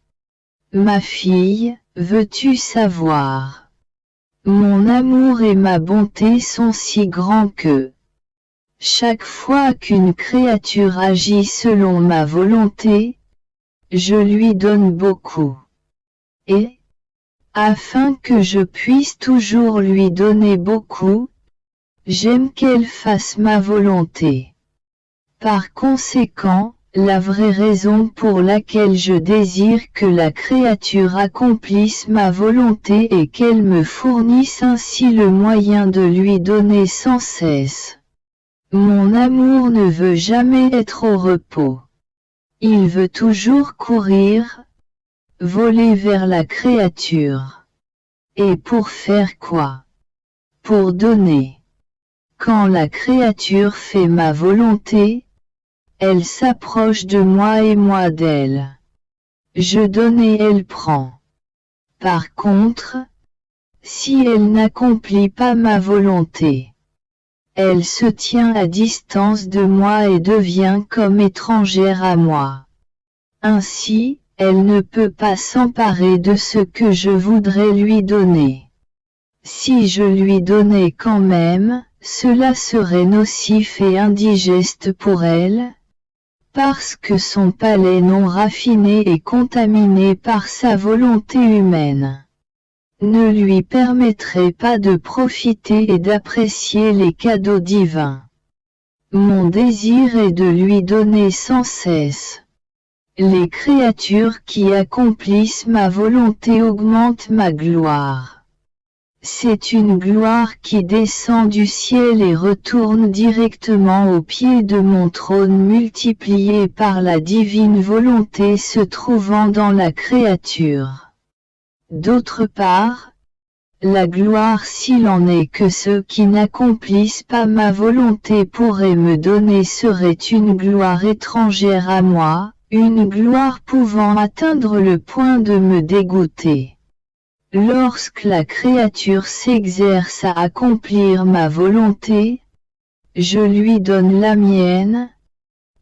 Ma fille, veux-tu savoir? Mon amour et ma bonté sont si grands que, chaque fois qu'une créature agit selon ma volonté, je lui donne beaucoup. Et, afin que je puisse toujours lui donner beaucoup, j'aime qu'elle fasse ma volonté. Par conséquent, la vraie raison pour laquelle je désire que la créature accomplisse ma volonté est qu'elle me fournisse ainsi le moyen de lui donner sans cesse. Mon amour ne veut jamais être au repos. Il veut toujours courir, voler vers la créature. Et pour faire quoi? Pour donner. Quand la créature fait ma volonté, elle s'approche de moi et moi d'elle. Je donne et elle prend. Par contre, si elle n'accomplit pas ma volonté, elle se tient à distance de moi et devient comme étrangère à moi. Ainsi, elle ne peut pas s'emparer de ce que je voudrais lui donner. Si je lui donnais quand même, cela serait nocif et indigeste pour elle, parce que son palais non raffiné et contaminé par sa volonté humaine ne lui permettrait pas de profiter et d'apprécier les cadeaux divins. Mon désir est de lui donner sans cesse. Les créatures qui accomplissent ma volonté augmentent ma gloire. C'est une gloire qui descend du ciel et retourne directement au pied de mon trône multiplié par la divine volonté se trouvant dans la créature. D'autre part, la gloire s'il en est que ceux qui n'accomplissent pas ma volonté pourraient me donner serait une gloire étrangère à moi, une gloire pouvant atteindre le point de me dégoûter. Lorsque la créature s'exerce à accomplir ma volonté, je lui donne la mienne,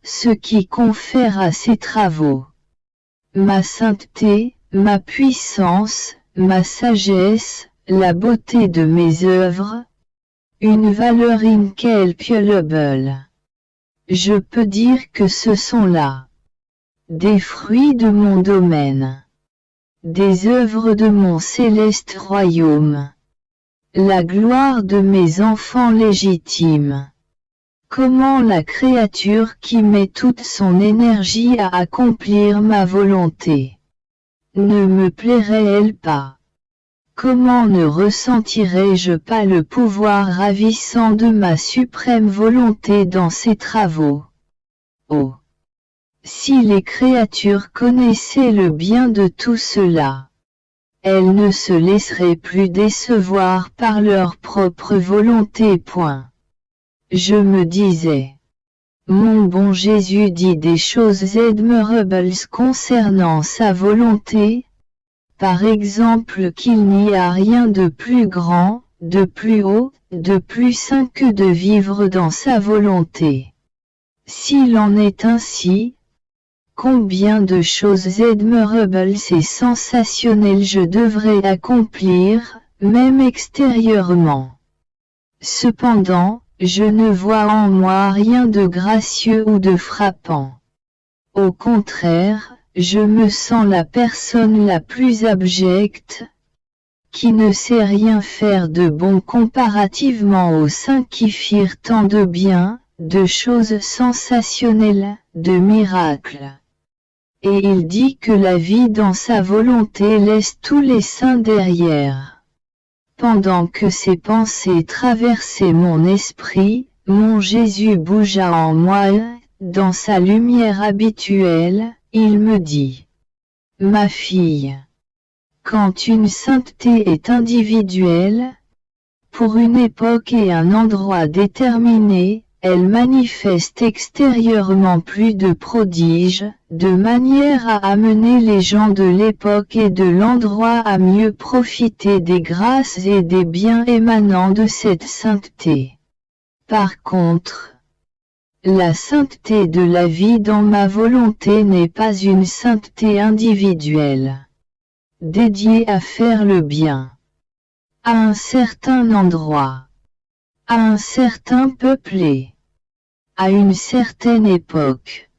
ce qui confère à ses travaux ma sainteté, ma puissance, ma sagesse, la beauté de mes œuvres, une valeur incalculable. Je peux dire que ce sont là des fruits de mon domaine, des œuvres de mon céleste royaume, la gloire de mes enfants légitimes. Comment la créature qui met toute son énergie à accomplir ma volonté ne me plairait-elle pas? Comment ne ressentirais-je pas le pouvoir ravissant de ma suprême volonté dans ses travaux? Oh! Si les créatures connaissaient le bien de tout cela, elles ne se laisseraient plus décevoir par leur propre volonté. Je me disais. Mon bon Jésus dit des choses admirables concernant sa volonté, par exemple qu'il n'y a rien de plus grand, de plus haut, de plus saint que de vivre dans sa volonté. S'il en est ainsi, combien de choses admirables et sensationnelles je devrais accomplir, même extérieurement. Cependant, je ne vois en moi rien de gracieux ou de frappant. Au contraire, je me sens la personne la plus abjecte, qui ne sait rien faire de bon comparativement aux saints qui firent tant de bien, de choses sensationnelles, de miracles. Et il dit que la vie dans sa volonté laisse tous les saints derrière. Pendant que ces pensées traversaient mon esprit, mon Jésus bougea en moi, dans sa lumière habituelle, il me dit : « Ma fille, quand une sainteté est individuelle, pour une époque et un endroit déterminés, elle manifeste extérieurement plus de prodiges, de manière à amener les gens de l'époque et de l'endroit à mieux profiter des grâces et des biens émanant de cette sainteté. Par contre, la sainteté de la vie dans ma volonté n'est pas une sainteté individuelle, dédiée à faire le bien, à un certain endroit, à un certain peuplé, à une certaine époque.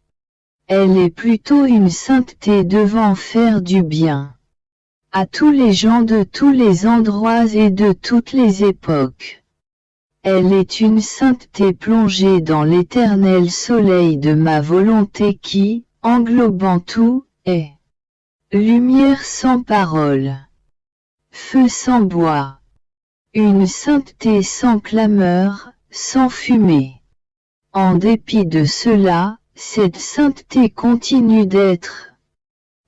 Elle est plutôt une sainteté devant faire du bien à tous les gens de tous les endroits et de toutes les époques. Elle est une sainteté plongée dans l'éternel soleil de ma volonté qui, englobant tout, est lumière sans parole, feu sans bois, une sainteté sans clameur, sans fumée. En dépit de cela, cette sainteté continue d'être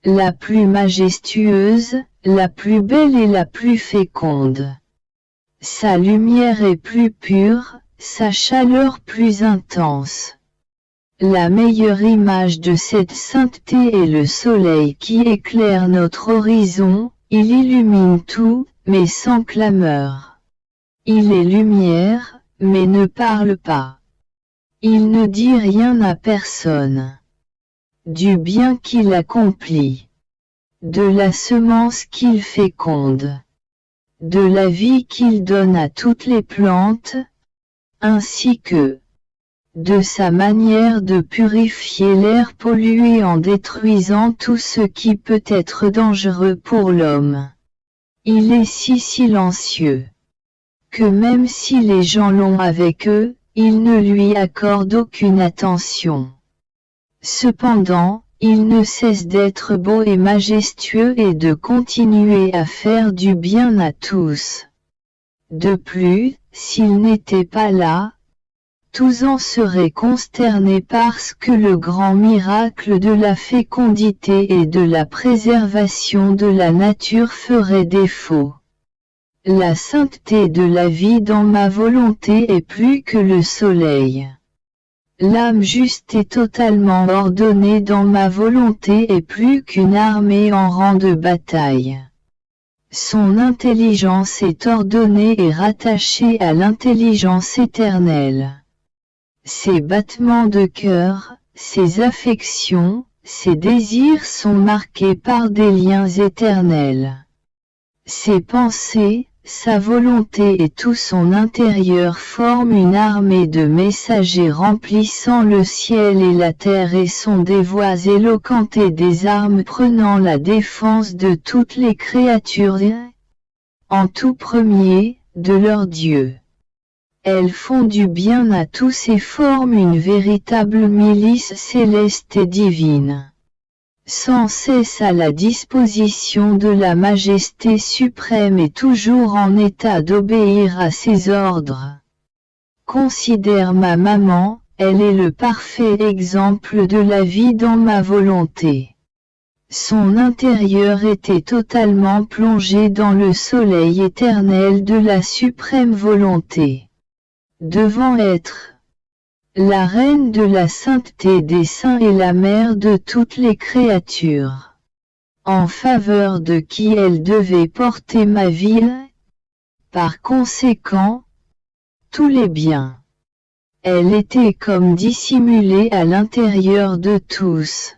la plus majestueuse, la plus belle et la plus féconde. Sa lumière est plus pure, sa chaleur plus intense. La meilleure image de cette sainteté est le soleil qui éclaire notre horizon, il illumine tout, mais sans clameur. Il est lumière, mais ne parle pas. Il ne dit rien à personne du bien qu'il accomplit. de la semence qu'il féconde, de la vie qu'il donne à toutes les plantes, ainsi que de sa manière de purifier l'air pollué en détruisant tout ce qui peut être dangereux pour l'homme. Il est si silencieux que même si les gens l'ont avec eux, ils ne lui accordent aucune attention. Cependant, il ne cesse d'être beau et majestueux et de continuer à faire du bien à tous. De plus, s'il n'était pas là, tous en seraient consternés parce que le grand miracle de la fécondité et de la préservation de la nature ferait défaut. La sainteté de la vie dans ma volonté est plus que le soleil. L'âme juste et totalement ordonnée dans ma volonté est plus qu'une armée en rang de bataille. Son intelligence est ordonnée et rattachée à l'intelligence éternelle. Ses battements de cœur, ses affections, ses désirs sont marqués par des liens éternels. Ses pensées, sa volonté et tout son intérieur forment une armée de messagers remplissant le ciel et la terre et sont des voix éloquentes et des armes prenant la défense de toutes les créatures, en tout premier, de leur Dieu. Elles font du bien à tous et forment une véritable milice céleste et divine, sans cesse à la disposition de la majesté suprême et toujours en état d'obéir à ses ordres. Considère ma maman, elle est le parfait exemple de la vie dans ma volonté. Son intérieur était totalement plongé dans le soleil éternel de la suprême volonté. Devant être la reine de la sainteté des saints et la mère de toutes les créatures, en faveur de qui elle devait porter ma vie, par conséquent, tous les biens. Elle était comme dissimulée à l'intérieur de tous,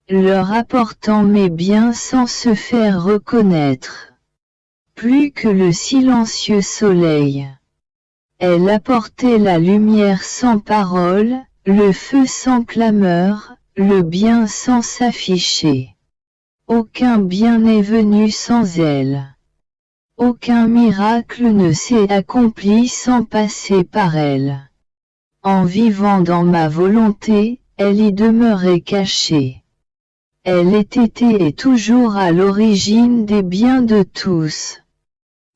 leur apportant mes biens sans se faire reconnaître. Plus que le silencieux soleil. Elle apportait la lumière sans parole, le feu sans clameur, le bien sans s'afficher. Aucun bien n'est venu sans elle. Aucun miracle ne s'est accompli sans passer par elle. En vivant dans ma volonté, elle y demeurait cachée. Elle était et toujours à l'origine des biens de tous.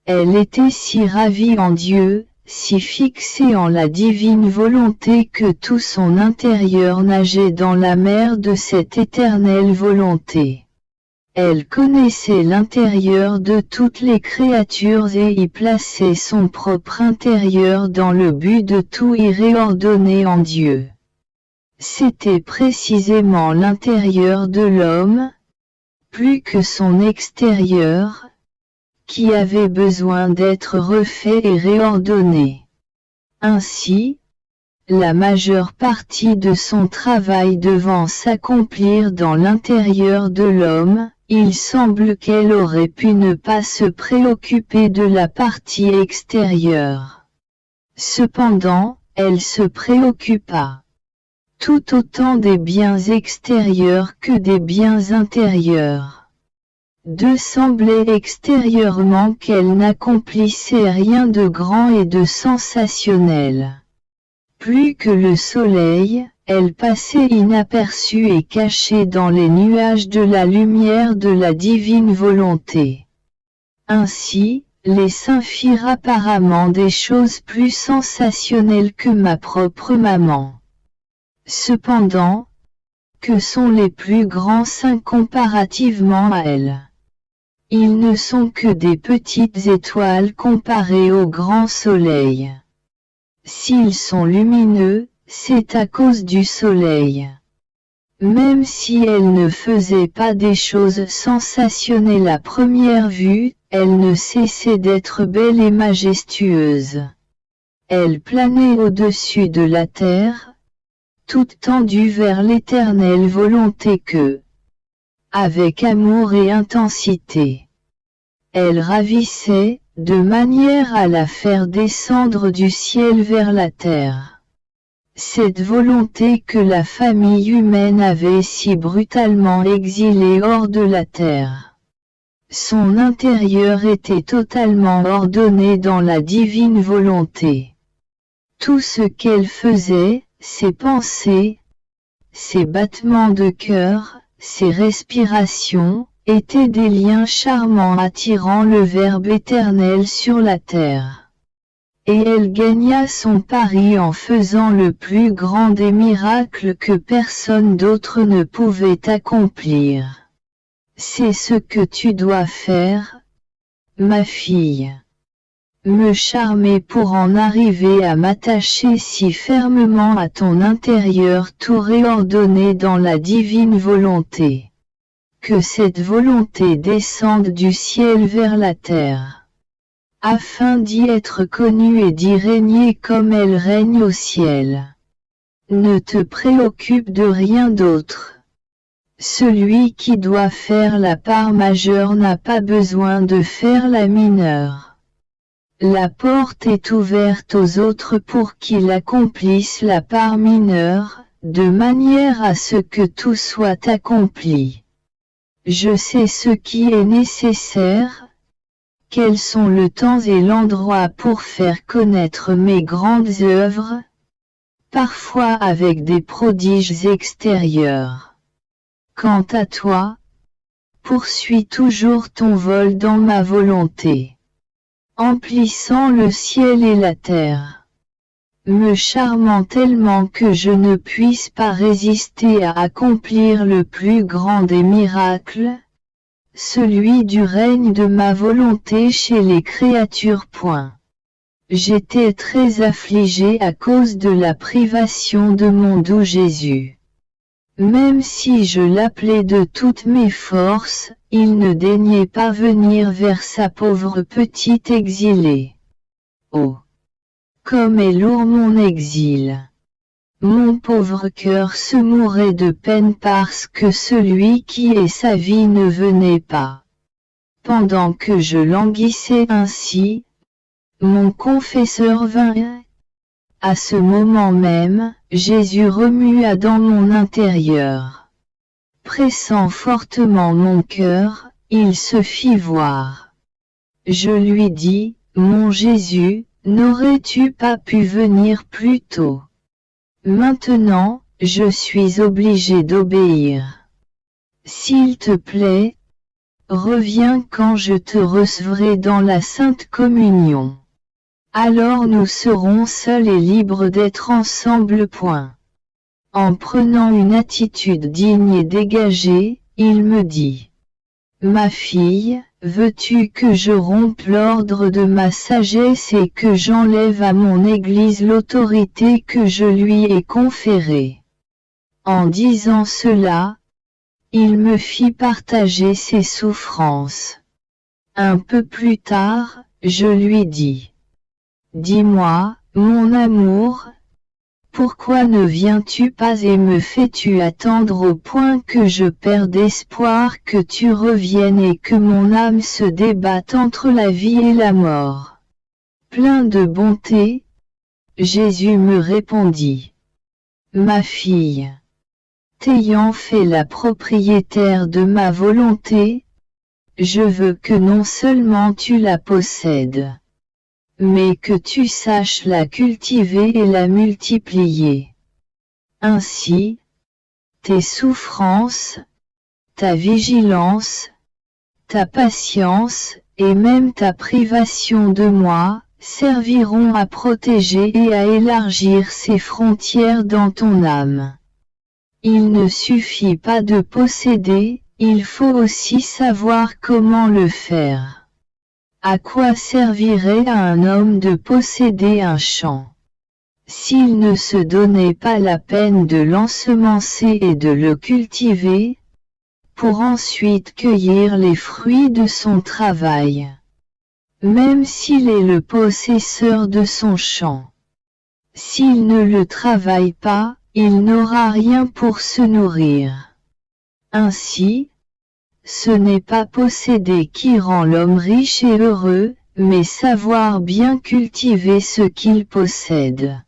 Elle était si ravie en Dieu, si fixée en la divine volonté que tout son intérieur nageait dans la mer de cette éternelle volonté. Elle connaissait l'intérieur de toutes les créatures et y plaçait son propre intérieur dans le but de tout y réordonner en Dieu. C'était précisément l'intérieur de l'homme, plus que son extérieur, qui avait besoin d'être refait et réordonné. Ainsi, la majeure partie de son travail devant s'accomplir dans l'intérieur de l'homme, il semble qu'elle aurait pu ne pas se préoccuper de la partie extérieure. Cependant, elle se préoccupa tout autant des biens extérieurs que des biens intérieurs. De semblait extérieurement qu'elle n'accomplissait rien de grand et de sensationnel. Plus que le soleil, elle passait inaperçue et cachée dans les nuages de la lumière de la divine volonté. Ainsi, les saints firent apparemment des choses plus sensationnelles que ma propre maman. Cependant, que sont les plus grands saints comparativement à elle? Ils ne sont que des petites étoiles comparées au grand soleil. S'ils sont lumineux, c'est à cause du soleil. Même si elle ne faisait pas des choses sensationnelles à première vue, elle ne cessait d'être belle et majestueuse. Elle planait au-dessus de la terre, toute tendue vers l'éternelle volonté que, avec amour et intensité. Elle ravissait, de manière à la faire descendre du ciel vers la terre. Cette volonté que la famille humaine avait si brutalement exilée hors de la terre. Son intérieur était totalement ordonné dans la divine volonté. Tout ce qu'elle faisait, ses pensées, ses battements de cœur, ses respirations, étaient des liens charmants attirant le Verbe éternel sur la terre. Et elle gagna son pari en faisant le plus grand des miracles que personne d'autre ne pouvait accomplir. C'est ce que tu dois faire, ma fille. Me charmer pour en arriver à m'attacher si fermement à ton intérieur tout réordonné dans la divine volonté. Que cette volonté descende du ciel vers la terre, afin d'y être connue et d'y régner comme elle règne au ciel. Ne te préoccupe de rien d'autre. Celui qui doit faire la part majeure n'a pas besoin de faire la mineure. La porte est ouverte aux autres pour qu'ils accomplissent la part mineure, de manière à ce que tout soit accompli. Je sais ce qui est nécessaire, quels sont le temps et l'endroit pour faire connaître mes grandes œuvres, parfois avec des prodiges extérieurs. Quant à toi, poursuis toujours ton vol dans ma volonté, emplissant le ciel et la terre, me charmant tellement que je ne puisse pas résister à accomplir le plus grand des miracles, celui du règne de ma volonté chez les créatures. J'étais très affligée à cause de la privation de mon doux Jésus. Même si je l'appelais de toutes mes forces, il ne daignait pas venir vers sa pauvre petite exilée. Oh! Comme est lourd mon exil! Mon pauvre cœur se mourait de peine parce que celui qui est sa vie ne venait pas. Pendant que je languissais ainsi, mon confesseur vint. À ce moment même, Jésus remua dans mon intérieur. Pressant fortement mon cœur, il se fit voir. Je lui dis, mon Jésus, n'aurais-tu pas pu venir plus tôt? Maintenant, je suis obligé d'obéir. S'il te plaît, reviens quand je te recevrai dans la Sainte Communion. Alors nous serons seuls et libres d'être ensemble. En prenant une attitude digne et dégagée, il me dit: Ma fille, veux-tu que je rompe l'ordre de ma sagesse et que j'enlève à mon Église l'autorité que je lui ai conférée? En disant cela, il me fit partager ses souffrances. Un peu plus tard, je lui dis: Dis-moi, mon amour, pourquoi ne viens-tu pas et me fais-tu attendre au point que je perde espoir que tu reviennes et que mon âme se débatte entre la vie et la mort? Plein de bonté, Jésus me répondit: Ma fille, t'ayant fait la propriétaire de ma volonté, je veux que non seulement tu la possèdes, mais que tu saches la cultiver et la multiplier. Ainsi, tes souffrances, ta vigilance, ta patience, et même ta privation de moi, serviront à protéger et à élargir ces frontières dans ton âme. Il ne suffit pas de posséder, il faut aussi savoir comment le faire. À quoi servirait à un homme de posséder un champ, s'il ne se donnait pas la peine de l'ensemencer et de le cultiver, pour ensuite cueillir les fruits de son travail? Même s'il est le possesseur de son champ, s'il ne le travaille pas, il n'aura rien pour se nourrir. Ainsi, Ce n'est pas posséder qui rend l'homme riche et heureux, mais savoir bien cultiver ce qu'il possède.